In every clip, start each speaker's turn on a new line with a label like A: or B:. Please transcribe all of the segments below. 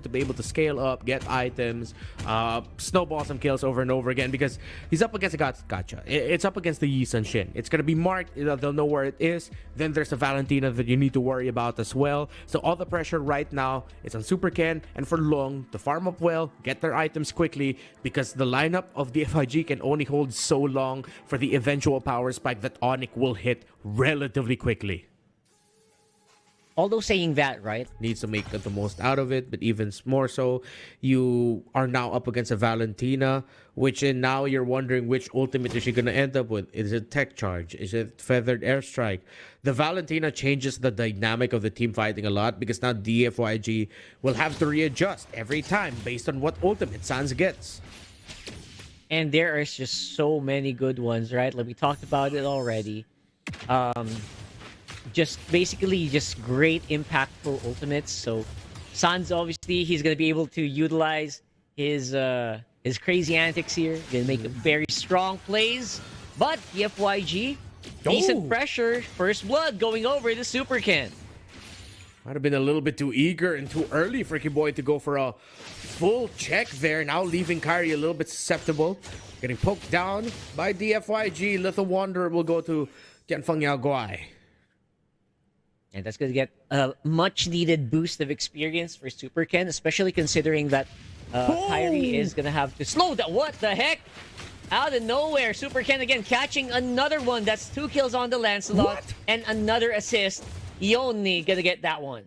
A: to be able to scale up, get items, snowball some kills over and over again, because he's up against a gotcha. It's up against the Yi Sun Shin. It's going to be marked. They'll know where it is. Then there's a Valentina that you need to worry about as well. So all the pressure right now is on Super Ken and for Long to farm up well, get their items quickly, because the lineup of DFIG can only hold so long for the eventual power spike that Onic will hit relatively quickly.
B: Although saying that, right?
A: Needs to make the most out of it, but even more so, you are now up against a Valentina, which now you're wondering which ultimate is she going to end up with. Is it Tech Charge? Is it Feathered Airstrike? The Valentina changes the dynamic of the team fighting a lot, because now DFYG will have to readjust every time based on what ultimate Sans gets.
B: And there is just so many good ones, right? Like we talked about it already. Just basically just great impactful ultimates. So Sans, obviously he's going to be able to utilize his crazy antics here. Gonna make very strong plays, but DFYG decent pressure. First blood going over the Super Ken.
A: Might have been a little bit too eager and too early for Boy to go for a full check there, now leaving Kyrie a little bit susceptible. Getting poked down by DFYG. Little Wanderer will go to Dianfengyaoguai.
B: And that's going to get a much-needed boost of experience for Super Ken, especially considering that Kyrie is going to have to slow down. What the heck? Out of nowhere, Super Ken again catching another one. That's 2 kills on the Lancelot and another assist. Yoni going to get that one.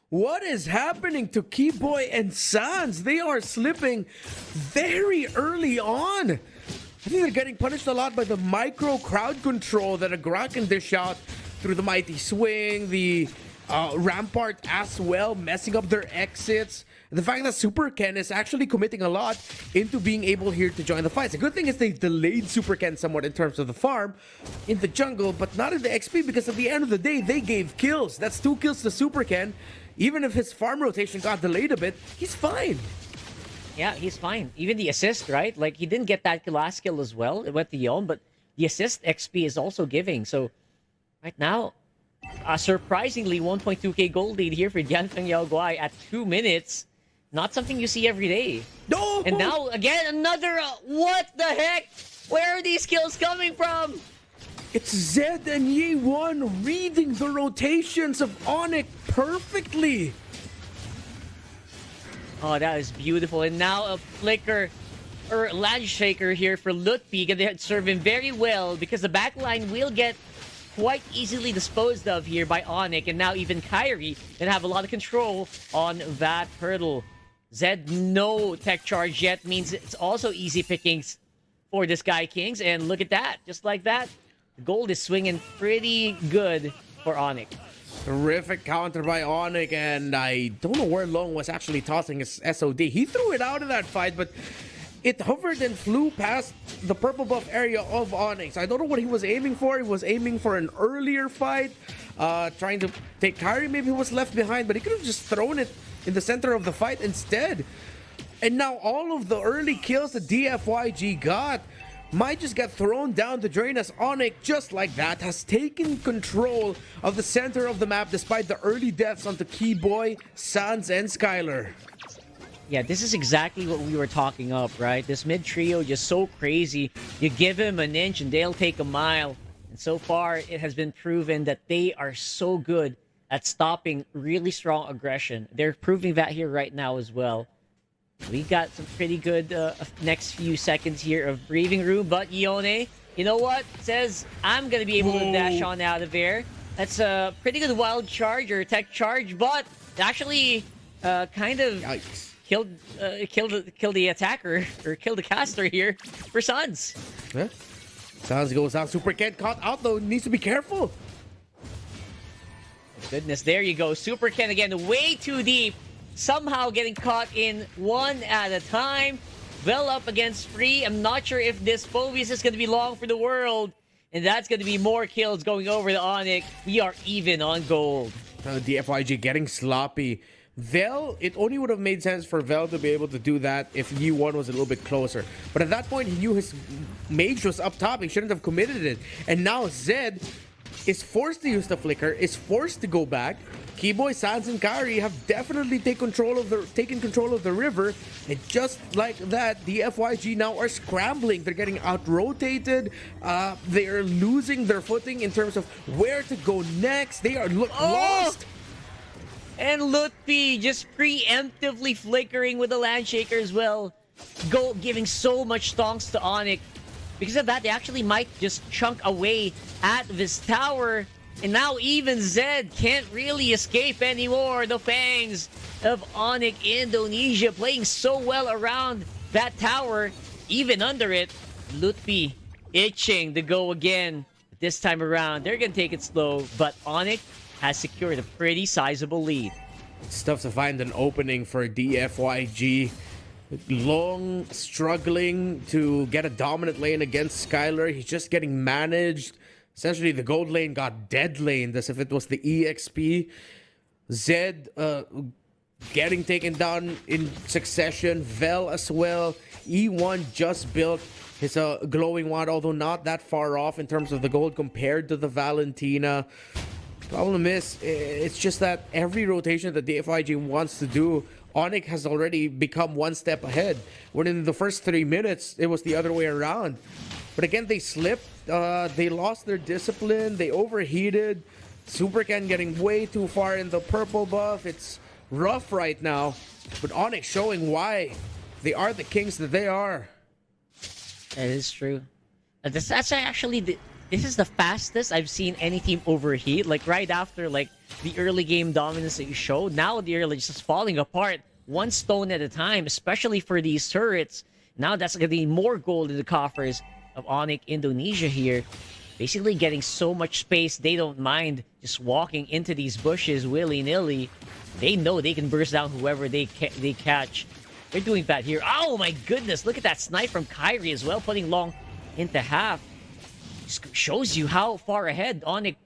A: What is happening to Keyboy and Sans? They are slipping very early on. I think they're getting punished a lot by the micro crowd control that Agra can dish out through the Mighty Swing, the Rampart as well, messing up their exits. The fact that Super Ken is actually committing a lot into being able here to join the fights. The good thing is they delayed Super Ken somewhat in terms of the farm in the jungle, but not in the XP, because at the end of the day, they gave kills. That's 2 kills to Super Ken. Even if his farm rotation got delayed a bit, he's fine.
B: Yeah, he's fine. Even the assist, right? Like, he didn't get that last kill as well. It went to Yon, but the assist XP is also giving. So, right now, surprisingly, 1.2k gold lead here for Dianfengyaoguai at 2 minutes. Not something you see every day.
A: No!
B: And now, again, another... what the heck? Where are these kills coming from?
A: It's Zed and Ye1 reading the rotations of Onic perfectly.
B: Oh, that is beautiful. And now a flicker or land shaker here for Lutpi. Gonna serve him very well, because the backline will get quite easily disposed of here by Onic. And now even Kyrie gonna have a lot of control on that hurdle. Zed, no tech charge yet, means it's also easy pickings for this guy, Kings. And look at that. Just like that, the gold is swinging pretty good for Onic.
A: Terrific counter by Onic, and I don't know where Long was actually tossing his SOD. He threw it out of that fight, but it hovered and flew past the purple buff area of Onic. So I don't know what he was aiming for. He was aiming for an earlier fight, trying to take Kyrie. Maybe he was left behind, but he could have just thrown it in the center of the fight instead. And now all of the early kills that DFYG got might just get thrown down the drain, as Onic, just like that, has taken control of the center of the map despite the early deaths onto Keyboy, Sans, and Skylar.
B: Yeah, this is exactly what we were talking up, right? This mid trio just so crazy. You give him an inch and they'll take a mile. And so far, it has been proven that they are so good at stopping really strong aggression. They're proving that here right now as well. We got some pretty good next few seconds here of breathing room, but Yone, you know what? Says, I'm going to be able to dash on out of there. That's a pretty good wild charge or tech charge, but actually kind of killed the attacker, or killed the caster here for Sans.
A: Yeah. Sans goes out. Super Ken caught out though. Needs to be careful.
B: Goodness, there you go. Super Ken again, way too deep. Somehow getting caught in one at a time. Well up against Free. I'm not sure if this Phobius is going to be long for the world. And that's going to be more kills going over the Onic. We are even on gold.
A: DFYG getting sloppy. Vel, it only would have made sense for Vel to be able to do that if Yi1 was a little bit closer. But at that point, he knew his mage was up top. He shouldn't have committed it. And now Zed is forced to use the flicker, is forced to go back. Keyboy, Sans, and Kari have definitely taken control of the river, and just like that, the FYG now are scrambling. They're getting out-rotated. They are losing their footing in terms of where to go next. They are lost.
B: And Lutfi just preemptively flickering with the Landshaker as well. Giving so much stonks to Onic. Because of that, they actually might just chunk away at this tower. And now even Zed can't really escape anymore. The fangs of Onic Indonesia playing so well around that tower. Even under it, Lutfi itching to go again. This time around, they're going to take it slow. But Onic has secured a pretty sizable lead.
A: It's tough to find an opening for DFYG. Long struggling to get a dominant lane against Skylar. He's just getting managed. Essentially, the gold lane got dead laned as if it was the EXP. Zed getting taken down in succession. Vel as well. E1 just built his glowing wand, although not that far off in terms of the gold compared to the Valentina. Problem is, it's just that every rotation that the FIG wants to do, Onic has already become one step ahead. When in the first 3 minutes, it was the other way around. But again, they slipped. They lost their discipline. They overheated. Supercan getting way too far in the purple buff. It's rough right now. But Onic showing why they are the kings that they are.
B: That is true. That's actually this is the fastest I've seen any team overheat. Like right after like the early game dominance that you showed, now the early just falling apart one stone at a time, especially for these turrets. Now that's gonna be more gold in the coffers of Onic Indonesia here. Basically getting so much space, they don't mind just walking into these bushes willy-nilly. They know they can burst down whoever they catch. They're doing bad here. Oh my goodness, look at that snipe from Kyrie as well, putting Long into half. Just shows you how far ahead Onic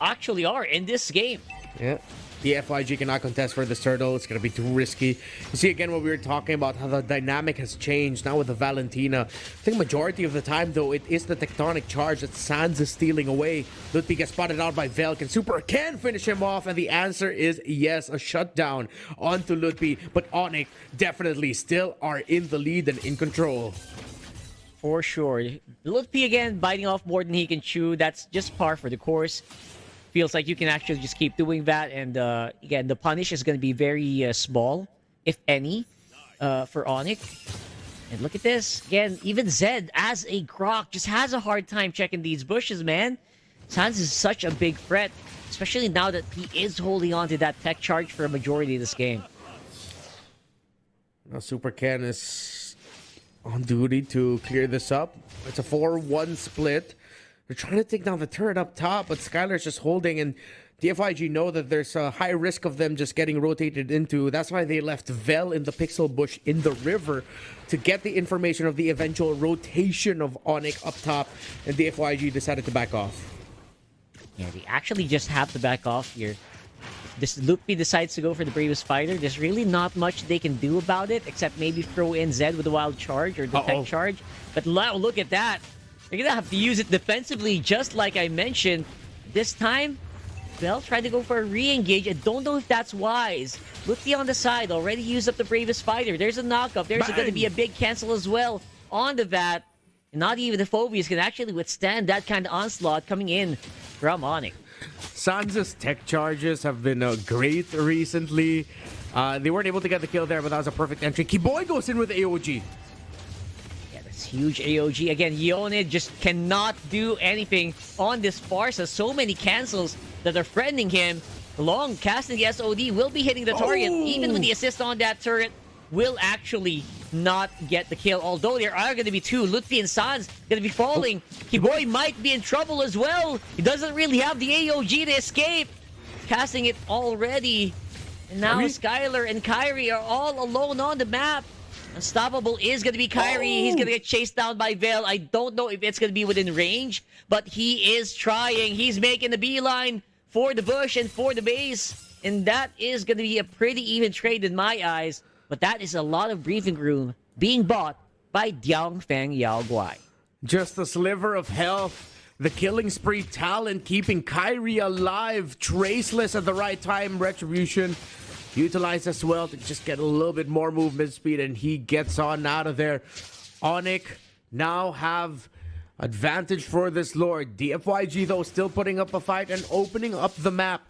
B: actually are in this game.
A: Yeah. The FIG cannot contest for this turtle. It's going to be too risky. You see, again, what we were talking about, how the dynamic has changed now with the Valentina. I think majority of the time, though, it is the tectonic charge that Sans is stealing away. Lutfi gets spotted out by Velk, and Super can finish him off, and the answer is yes, a shutdown onto Lutfi. But Onic definitely still are in the lead and in control.
B: For sure. Lutfi again, biting off more than he can chew. That's just par for the course. Feels like you can actually just keep doing that, and again, the punish is going to be very small, if any, for Onic. And look at this. Again, even Zed, as a Grok, just has a hard time checking these bushes, man. Sans is such a big threat, especially now that he is holding on to that tech charge for a majority of this game.
A: Now Super Ken is on duty to clear this up. It's a 4-1 split. They're trying to take down the turret up top, but Skylar's just holding, and the FIG know that there's a high risk of them just getting rotated into. That's why they left Vel in the pixel bush in the river to get the information of the eventual rotation of Onic up top, and the FIG decided to back off.
B: Yeah, they actually just have to back off here. If this Lutfi decides to go for the bravest fighter, there's really not much they can do about it, except maybe throw in Zed with the wild charge or the tech charge. But now look at that. They're gonna have to use it defensively, just like I mentioned. This time, Bell tried to go for a re-engage. I don't know if that's wise. Lutfi on the side, already used up the bravest fighter. There's a knockup. There's going to be a big cancel as well on the VAT. And not even the Phobias can actually withstand that kind of onslaught coming in from Onic.
A: Sans' tech charges have been great recently. They weren't able to get the kill there, but that was a perfect entry. Keyboy goes in with AOG.
B: Huge AOG. Again, Yone just cannot do anything on this Farsa. So many cancels that are threatening him. Long casting the SOD will be hitting the target. Even with the assist on that turret, will actually not get the kill. Although there are going to be two. Lutfi and Sans going to be falling. Keyboy might be in trouble as well. He doesn't really have the AOG to escape. Casting it already. And now Skylar and Kyrie are all alone on the map. Unstoppable is going to be Kyrie. He's going to get chased down by Vel. I don't know if it's going to be within range, but he is trying. He's making the beeline for the bush and for the base. And that is going to be a pretty even trade in my eyes. But that is a lot of breathing room being bought by Dianfengyaoguai.
A: Just a sliver of health The killing spree talent keeping Kyrie alive. Traceless at the right time. Retribution utilized as well to just get a little bit more movement speed, and he gets on out of there. Onic now have advantage for this Lord. DFYG, though, still putting up a fight and opening up the map.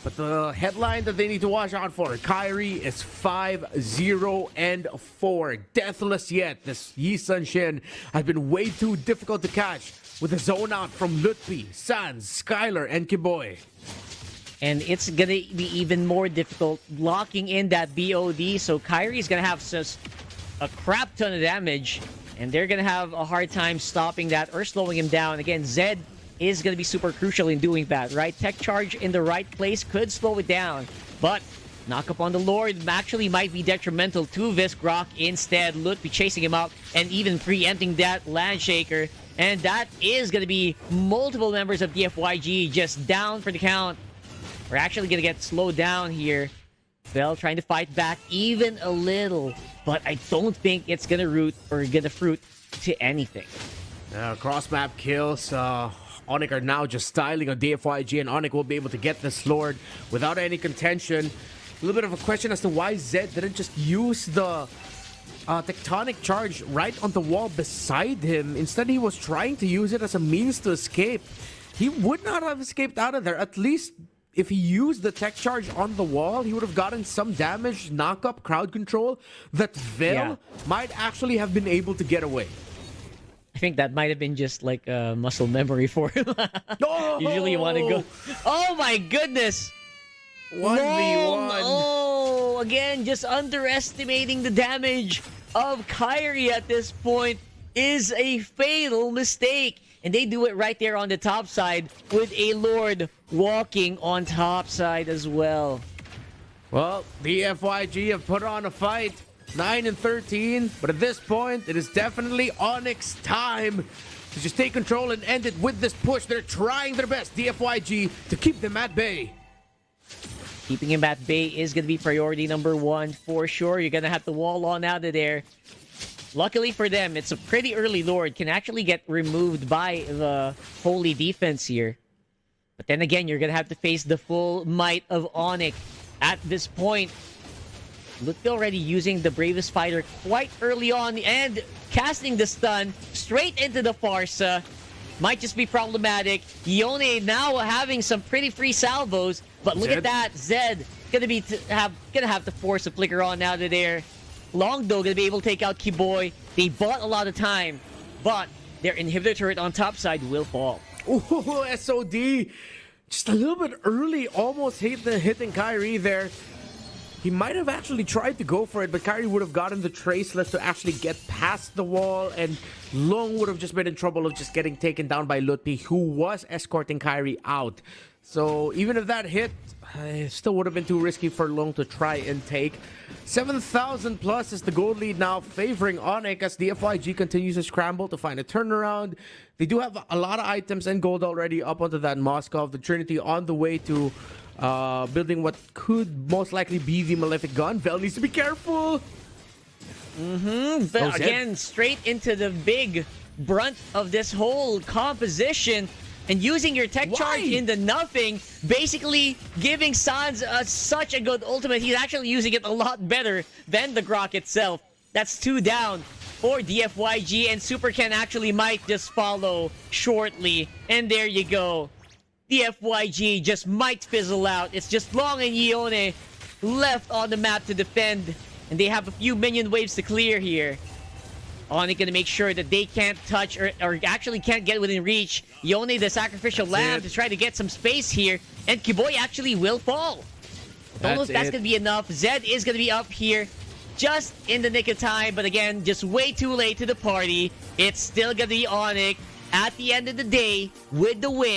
A: But the headline that they need to watch out for, Kyrie is 5-0-4. Deathless yet. This Yi Sun Shin has been way too difficult to catch with a zone out from Mlbb, Sans, Skylar, and Kiboy.
B: And it's going to be even more difficult locking in that BOD. So Kyrie's going to have just a crap ton of damage. And they're going to have a hard time stopping that or slowing him down. Again, Zed is going to be super crucial in doing that, right? Tech charge in the right place could slow it down. But knock up on the Lord actually might be detrimental to Visgrok. Instead, Mlbb chasing him up and even preempting that Landshaker. And that is going to be multiple members of DFYG just down for the count. We're actually going to get slowed down here. Bell trying to fight back even a little. But I don't think it's going to root or get a fruit to anything.
A: Cross-map kills. Onic are now just styling on DFYG, and Onic will be able to get this Lord without any contention. A little bit of a question as to why Zed didn't just use the tectonic charge right on the wall beside him. Instead, he was trying to use it as a means to escape. He would not have escaped out of there. At least if he used the tech charge on the wall, he would have gotten some damage, knock up, crowd control that Vel might actually have been able to get away.
B: I think that might have been just like a muscle memory for him. Usually you want to go... Oh my goodness!
A: 1v1.
B: Oh, again, just underestimating the damage of Kyrie at this point is a fatal mistake. And they do it right there on the top side with a Lord walking on top side as well.
A: Well, the FYG have put on a fight. 9-13, but at this point, it is definitely Onyx's time to just take control and end it with this push. They're trying their best, DFYG, to keep them at bay.
B: Keeping him at bay is going to be priority number one for sure. You're going to have to wall on out of there. Luckily for them, it's a pretty early Lord. Can actually get removed by the Holy Defense here. But then again, you're going to have to face the full might of Onic at this point. Mlbb already using the Bravest Fighter quite early on and casting the stun straight into the Farsa. Might just be problematic. Yone now having some pretty free salvos, but look at that. Zed gonna have to force a flicker on out of there. Longdo gonna be able to take out Kiboy. They bought a lot of time, but their inhibitor turret on top side will fall.
A: Ooh, SOD just a little bit early, almost hitting Kyrie there. He might have actually tried to go for it, but Kyrie would have gotten the Traceless to actually get past the wall, and Long would have just been in trouble of just getting taken down by Mlbb, who was escorting Kyrie out. So even if that hit, it still would have been too risky for Long to try and take. 7,000 plus is the gold lead now, favoring Onic as the FYG continues to scramble to find a turnaround. They do have a lot of items and gold already up onto that Moskov. The Trinity on the way to building what could most likely be the Malefic gun. Vel needs to be careful.
B: But again, straight into the big brunt of this whole composition. And using your tech charge into nothing, basically giving Sans such a good ultimate. He's actually using it a lot better than the Grok itself. That's 2 down for DFYG, and Super Ken actually might just follow shortly. And there you go. DFYG just might fizzle out. It's just Long and Yone left on the map to defend. And they have a few minion waves to clear here. Onic gonna make sure that they can't touch or actually can't get within reach. Yone, the sacrificial lamb, to try to get some space here. And Kiboy actually will fall. Don't know if that's gonna be enough. Zed is gonna be up here just in the nick of time. But again, just way too late to the party. It's still gonna be Onic at the end of the day with the win.